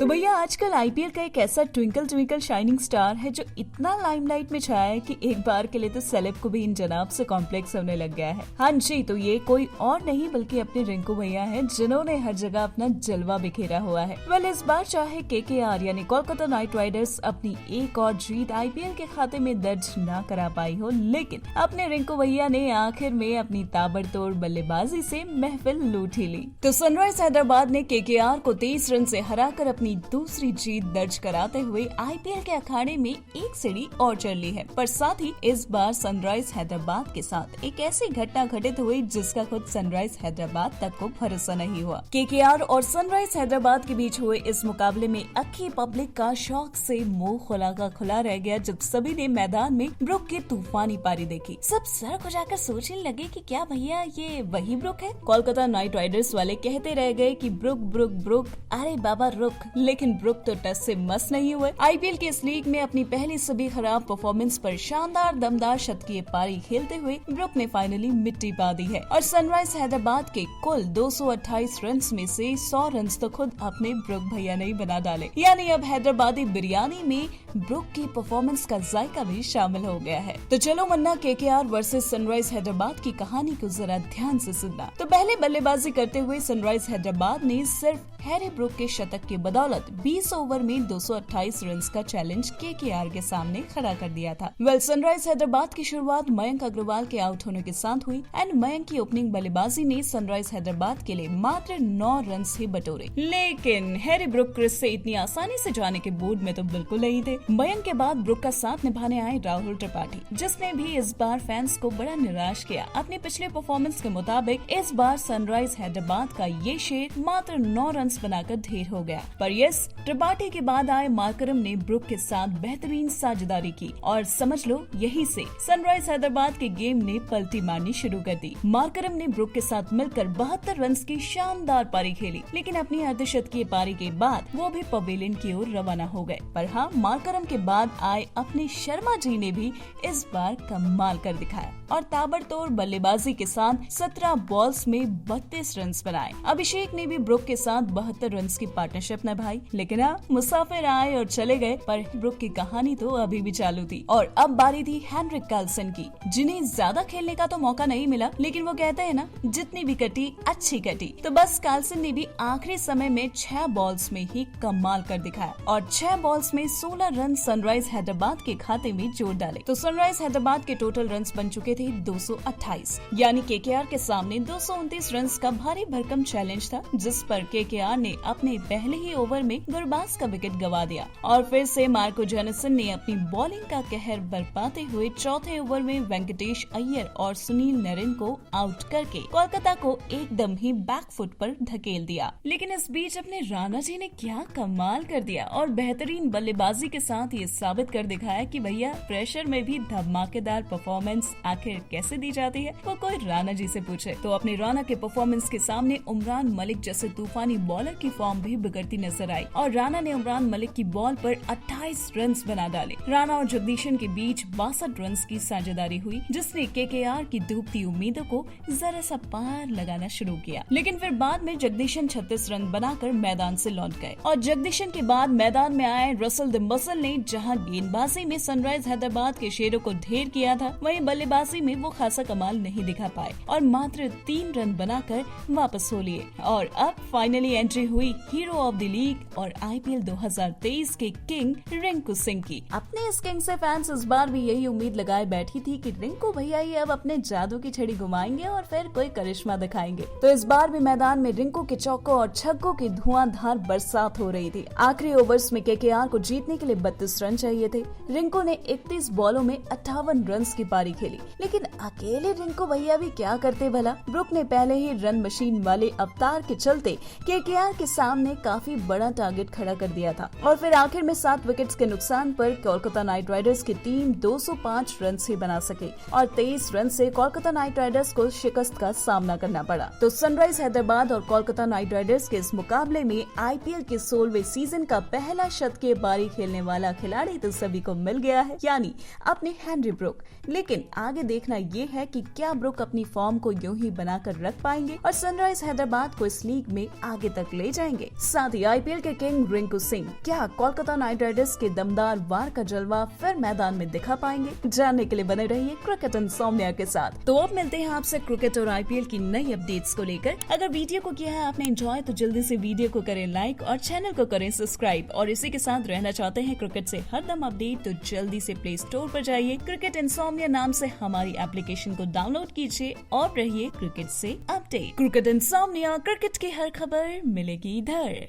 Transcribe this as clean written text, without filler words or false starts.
तो भैया आजकल आईपीएल का एक ऐसा ट्विंकल ट्विंकल शाइनिंग स्टार है जो इतना लाइमलाइट में छाया है कि एक बार के लिए तो सेलेब को भी इन जनाब से कॉम्प्लेक्स होने लग गया है। हाँ जी, तो ये कोई और नहीं बल्कि अपने रिंकू भैया हैं जिन्होंने हर जगह अपना जलवा बिखेरा हुआ है। वेल, इस बार चाहे केकेआर यानी कोलकाता नाइट राइडर्स अपनी एक और जीत आईपीएल के खाते में दर्ज न करा पाई हो, लेकिन अपने रिंकू भैया ने आखिर में अपनी ताबड़तोड़ बल्लेबाजी से महफिल लूट ही ली। तो सनराइज हैदराबाद ने केकेआर को 23 रन से हराकर अपनी दूसरी जीत दर्ज कराते हुए आईपीएल के अखाड़े में एक सीढ़ी और चढ़ ली है। पर साथ ही इस बार सनराइज हैदराबाद के साथ एक ऐसी घटना घटित हुई जिसका खुद सनराइज हैदराबाद तक को भरोसा नहीं हुआ। केकेआर और सनराइज हैदराबाद के बीच हुए इस मुकाबले में अक्खी पब्लिक का शौक से मुंह खुला का खुला रह गया जब सभी ने मैदान में ब्रुक की तूफानी पारी देखी। सब सर खुजाकर सोचने लगे कि क्या भैया ये वही ब्रुक है। कोलकाता नाइट राइडर्स वाले कहते रह गए कि ब्रुक ब्रुक ब्रुक, अरे बाबा रुक, लेकिन ब्रुक तो टच से मस नहीं हुए। आईपीएल के इस लीग में अपनी पहली सभी खराब परफॉर्मेंस पर शानदार दमदार शतकीय पारी खेलते हुए ब्रुक ने फाइनली मिट्टी पा दी है और सनराइज हैदराबाद के कुल 228 रन में से 100 रन तो खुद अपने ब्रुक भैया ने ही बना डाले। यानी अब हैदराबादी बिरयानी में ब्रुक की परफॉर्मेंस का जायका भी शामिल हो गया है। तो चलो मन्ना केकेआर वर्सेस सनराइज हैदराबाद की कहानी को जरा ध्यान से सुनना। तो पहले बल्लेबाजी करते हुए सनराइज हैदराबाद ने सिर्फ हैरी ब्रुक के शतक की बदौलत 20 ओवर में 228 रन का चैलेंज केकेआर के सामने खड़ा कर दिया था। वेल, सनराइज हैदराबाद की शुरुआत मयंक अग्रवाल के आउट होने के साथ हुई एंड मयंक की ओपनिंग बल्लेबाजी ने सनराइज हैदराबाद के लिए मात्र 9 रन ही बटोरे। लेकिन हैरी ब्रुक क्रिस से इतनी आसानी से जाने के मूड में तो बिल्कुल नहीं थे। मयंक के बाद ब्रुक का साथ निभाने आए राहुल त्रिपाठी, जिसने भी इस बार फैंस को बड़ा निराश किया। अपनी पिछले परफॉर्मेंस के मुताबिक इस बार सनराइज हैदराबाद का ये शेर मात्र 9 रन बनाकर ढेर हो गया। पर यस, त्रिपाठी के बाद आए मार्करम ने ब्रुक के साथ बेहतरीन साझेदारी की और समझ लो यही से सनराइज हैदराबाद के गेम ने पलटी मारनी शुरू कर दी। मार्करम ने ब्रुक के साथ मिलकर 72 रन की शानदार पारी खेली, लेकिन अपनी अर्धशतकीय पारी के बाद वो भी पवेलियन की ओर रवाना हो गए। पर हाँ, मार्करम के बाद आए अपने शर्मा जी ने भी इस बार कमाल कर दिखाया और ताबड़तोड़ बल्लेबाजी के साथ 17 बॉल्स में 32 रन बनाए। अभिषेक ने भी ब्रुक के साथ 72 रन की पार्टनरशिप निभाई, लेकिन मुसाफिर आए और चले गए। पर ब्रुक की कहानी तो अभी भी चालू थी और अब बारी थी हेनरिक कार्लसन की, जिन्हें ज्यादा खेलने का तो मौका नहीं मिला, लेकिन वो कहते हैं ना, जितनी भी कटी अच्छी कटी। तो बस कार्लसन ने भी आखिरी समय में 6 बॉल्स में ही कमाल कर दिखाया और 6 बॉल्स में 16 रन सनराइज हैदराबाद के खाते में जोड़ डाले। तो सनराइज हैदराबाद के टोटल रन बन चुके थे 228, यानी केकेआर के सामने 229 रन का भारी भरकम चैलेंज था, जिस पर केकेआर ने अपने पहले ही ओवर में गुरबाज का विकेट गवा दिया और फिर से मार्को जेनिसन ने अपनी बॉलिंग का कहर बरपाते हुए चौथे ओवर में वेंकटेश अय्यर और सुनील नरेन को आउट करके कोलकाता को एकदम ही बैकफुट पर धकेल दिया। लेकिन इस बीच अपने राणा जी ने क्या कमाल कर दिया और बेहतरीन बल्लेबाजी के साथ ये साबित कर दिखाया कि भैया प्रेशर में भी धमाकेदार परफॉर्मेंस आखिर कैसे दी जाती है, वो कोई राणा जी से पूछे। तो अपने राणा के परफॉर्मेंस के सामने उमरान मलिक जैसे तूफानी बॉलर की फॉर्म भी बिगड़ती नजर आई और राणा ने उमरान मलिक की बॉल पर 28 रन बना डाले। राणा और जगदीशन के बीच 62 रन की साझेदारी हुई, जिसने केकेआर की डूबती उम्मीदों को जरा सा पार लगाना शुरू किया। लेकिन फिर बाद में जगदीशन 36 रन बनाकर मैदान से लौट गए और जगदीशन के बाद मैदान में आए रसल द मसल ने जहां गेंदबाजी में सनराइज हैदराबाद के शेरों को ढेर किया था, वहीं बल्लेबाजी में वो खासा कमाल नहीं दिखा पाए और मात्र 3 रन बनाकर वापस हो लिए। और अब फाइनली एंट्री हुई हीरो ऑफ द लीग और आईपीएल 2023 के किंग रिंकू सिंह की। अपने इस किंग से फैंस इस बार भी यही उम्मीद लगाए बैठी थी कि रिंकू भैया ही अब अपने जादू की छड़ी घुमाएंगे और फिर कोई करिश्मा दिखाएंगे। तो इस बार भी मैदान में रिंकू के चौकों और छक्कों की धुआंधार बरसात हो रही थी। आखिरी ओवर्स में केकेआर को जीतने के लिए 32 रन चाहिए थे। रिंकू ने 31 बॉलों में 58 रन की पारी खेली, लेकिन अकेले रिंकू भैया भी क्या करते भला। ब्रुक ने पहले ही रन मशीन वाले अवतार के चलते केकेआर के सामने काफी बड़ा टारगेट खड़ा कर दिया था और फिर आखिर में 7 विकेट्स के नुकसान पर कोलकाता नाइट राइडर्स की टीम 205 रन ही बना सके और 23 रन से कोलकाता नाइट राइडर्स को शिकस्त का सामना करना पड़ा। तो सनराइज हैदराबाद और कोलकाता नाइट राइडर्स के इस मुकाबले में आईपीएल के 16वें सीजन का पहला शतकीय पारी खेलने वाला खिलाड़ी तो सभी को मिल गया है, यानी अपने हेनरी ब्रुक। लेकिन आगे देखना ये है कि क्या ब्रुक अपनी फॉर्म को यूं ही बनाकर रख पाएंगे और सनराइज हैदराबाद को इस लीग में आगे तक ले जाएंगे। साथ ही आईपीएल के किंग रिंकू सिंह क्या कोलकाता नाइट राइडर्स के दमदार वार का जलवा फिर मैदान में दिखा पाएंगे? जानने के लिए बने रहिए क्रिकेट इंसोम्निया के साथ। तो अब मिलते हैं आपसे क्रिकेट और आईपीएल की नई अपडेट्स को लेकर। अगर वीडियो को किया है आपने एंजॉय तो जल्दी से वीडियो को करें लाइक और चैनल को करें सब्सक्राइब, और इसी के साथ रहना चाहते हैं क्रिकेट से हरदम अपडेट तो जल्दी से प्ले स्टोर पर जाइए, क्रिकेट इंसोम्निया नाम से हमारी एप्लीकेशन को डाउनलोड कीजिए और रहिए क्रिकेट से अपडेट। क्रिकेट इंसोम्निया, क्रिकेट की हर खबर मिलेगी इधर।